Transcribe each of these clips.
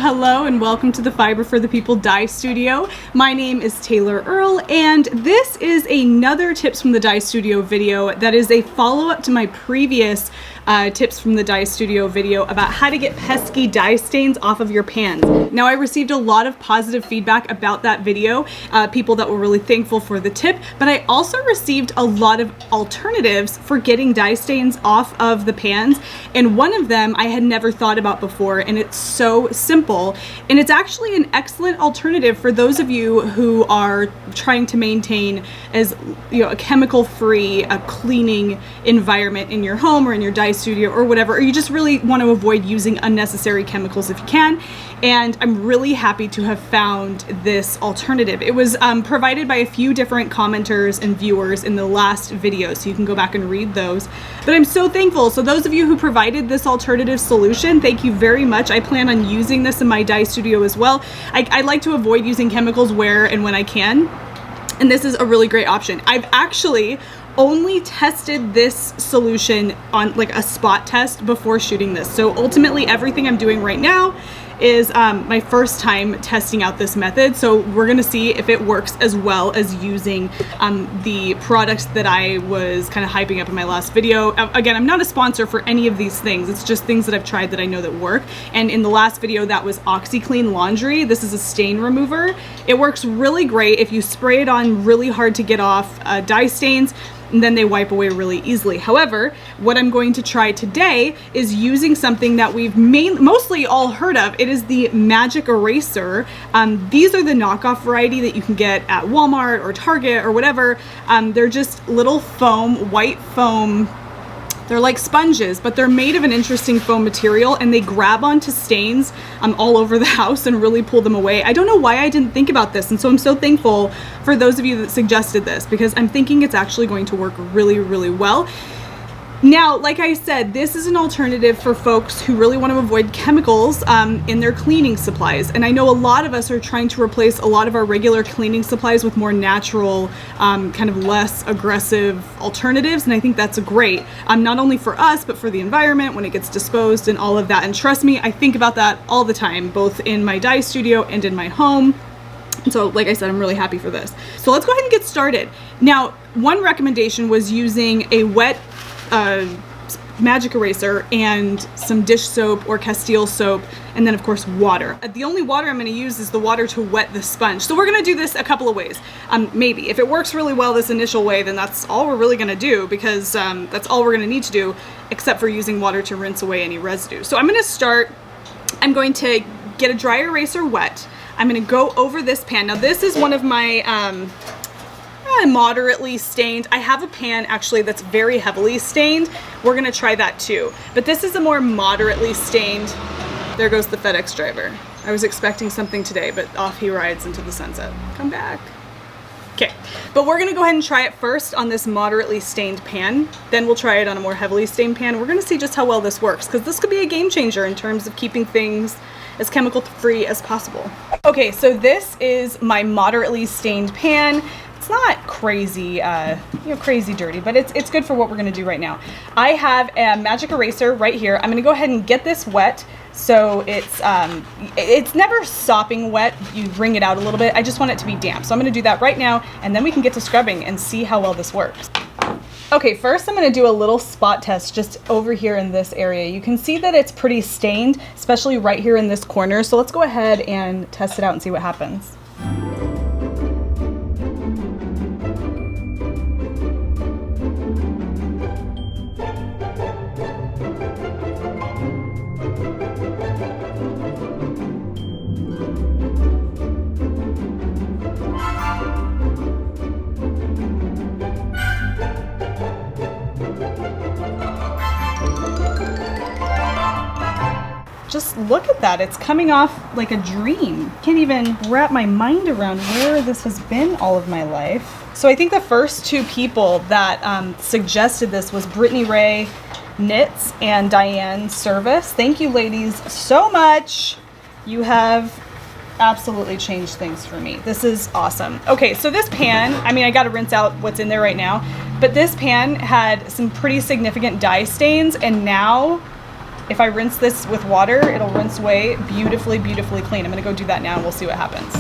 Hello, and welcome to the Fiber for the People Dye Studio. My name is Taylor Earle, and this is another Tips from the Dye Studio video that is a follow-up to my previous Tips from the Dye Studio video about how to get pesky dye stains off of your pans. Now, I received a lot of positive feedback about that video, people that were really thankful for the tip, but I also received a lot of alternatives for getting dye stains off of the pans, and one of them I had never thought about before, and it's so simple, and it's actually an excellent alternative for those of you who are trying to maintain a chemical-free, cleaning environment in your home or in your dye studio or whatever, or you just really want to avoid using unnecessary chemicals if you can. And I'm really happy to have found this alternative. It was provided by a few different commenters and viewers in the last video, so you can go back and read those. But I'm so thankful. So those of you who provided this alternative solution, thank you very much. I plan on using this in my dye studio as well. I like to avoid using chemicals where and when I can, and this is a really great option. I've actually only tested this solution on like a spot test before shooting this. So ultimately everything I'm doing right now is my first time testing out this method. So we're gonna see if it works as well as using the products that I was kind of hyping up in my last video. Again, I'm not a sponsor for any of these things. It's just things that I've tried that I know that work. And in the last video, that was OxiClean Laundry. This is a stain remover. It works really great if you spray it on really hard to get off dye stains, and then they wipe away really easily. However, what I'm going to try today is using something that we've mostly all heard of. It is the Magic Eraser. These are the knockoff variety that you can get at Walmart or Target or whatever. They're just little foam, white foam. They're like sponges, but they're made of an interesting foam material, and they grab onto stains all over the house and really pull them away. I don't know why I didn't think about this, and so I'm so thankful for those of you that suggested this, because I'm thinking it's actually going to work really, really well. Now, like I said, this is an alternative for folks who really want to avoid chemicals in their cleaning supplies. And I know a lot of us are trying to replace a lot of our regular cleaning supplies with more natural, kind of less aggressive alternatives. And I think that's great, not only for us, but for the environment when it gets disposed and all of that. And trust me, I think about that all the time, both in my dye studio and in my home. And so, like I said, I'm really happy for this. So let's go ahead and get started. Now, one recommendation was using a wet Magic Eraser and some dish soap or Castile soap, and then of course water. The only water I'm going to use is the water to wet the sponge. So we're going to do this a couple of ways. Maybe if it works really well this initial way, then that's all we're really going to do, because that's all we're going to need to do, except for using water to rinse away any residue. So I'm going to start. I'm going to get a dry eraser wet. I'm going to go over this pan. Now this is one of my moderately stained. I have a pan actually that's very heavily stained. We're gonna try that too. But this is a more moderately stained. There goes the FedEx driver. I was expecting something today, but off he rides into the sunset. Come back. Okay, but we're gonna go ahead and try it first on this moderately stained pan. Then we'll try it on a more heavily stained pan. We're gonna see just how well this works, because this could be a game changer in terms of keeping things as chemical free as possible. Okay, so this is my moderately stained pan. It's not crazy, crazy dirty, but it's good for what we're gonna do right now. I have a Magic Eraser right here. I'm gonna go ahead and get this wet. So it's never sopping wet. You wring it out a little bit. I just want it to be damp. So I'm gonna do that right now, and then we can get to scrubbing and see how well this works. Okay, first I'm gonna do a little spot test just over here in this area. You can see that it's pretty stained, especially right here in this corner. So let's go ahead and test it out and see what happens. Just look at that, it's coming off like a dream. Can't even wrap my mind around where this has been all of my life. So I think the first two people that suggested this was Brittany Ray Knits and Diane Service. Thank you ladies so much. You have absolutely changed things for me. This is awesome. Okay, so this pan, I mean, I gotta rinse out what's in there right now, but this pan had some pretty significant dye stains, and now if I rinse this with water, it'll rinse away beautifully, beautifully clean. I'm gonna go do that now and we'll see what happens.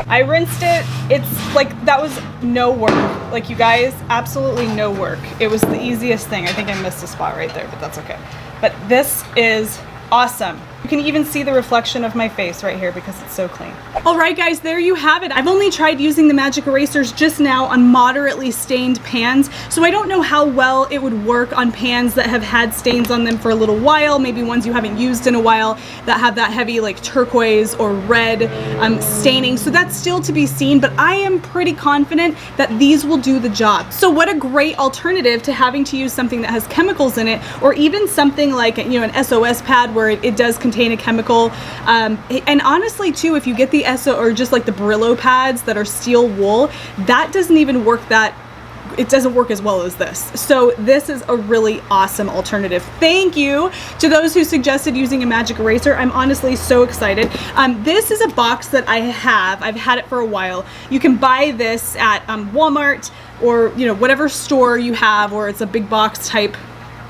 I rinsed it. It's like, that was no work. Like, you guys, absolutely no work. It was the easiest thing. I think I missed a spot right there, but that's okay. But this is awesome. You can even see the reflection of my face right here because it's so clean. All right, guys, there you have it. I've only tried using the magic erasers just now on moderately stained pans, so I don't know how well it would work on pans that have had stains on them for a little while, maybe ones you haven't used in a while that have that heavy like turquoise or red staining. So that's still to be seen, but I am pretty confident that these will do the job. So what a great alternative to having to use something that has chemicals in it, or even something like, you know, an SOS pad where it does contain a chemical. And honestly too, if you get the or just like the Brillo pads that are steel wool, that doesn't even work it doesn't work as well as this. So this is a really awesome alternative. Thank you to those who suggested using a magic eraser. I'm honestly so excited. This is a box that I've had it for a while. You can buy this at Walmart or, you know, whatever store you have, or it's a big box type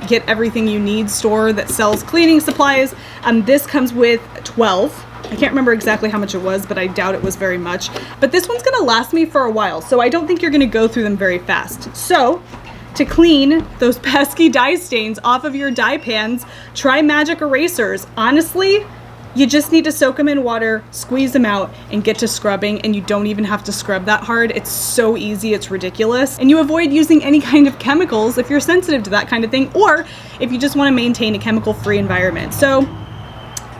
get everything you need store that sells cleaning supplies. This comes with 12. I can't remember exactly how much it was, but I doubt it was very much. But this one's gonna last me for a while, so I don't think you're gonna go through them very fast. So, to clean those pesky dye stains off of your dye pans, try magic erasers. Honestly, you just need to soak them in water, squeeze them out, and get to scrubbing, and you don't even have to scrub that hard. It's so easy, it's ridiculous. And you avoid using any kind of chemicals if you're sensitive to that kind of thing, or if you just want to maintain a chemical-free environment. So,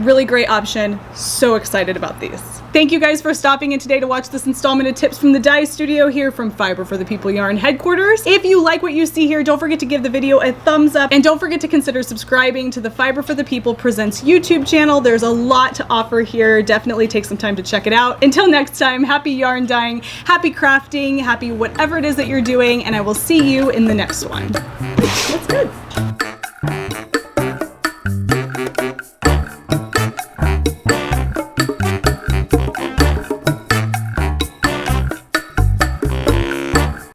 really great option. So excited about these. Thank you guys for stopping in today to watch this installment of Tips from the Dye Studio here from Fiber for the People Yarn headquarters. If you like what you see here, don't forget to give the video a thumbs up, and don't forget to consider subscribing to the Fiber for the People Presents YouTube channel. There's a lot to offer here. Definitely take some time to check it out. Until next time, happy yarn dyeing, happy crafting, happy whatever it is that you're doing, and I will see you in the next one. That's good.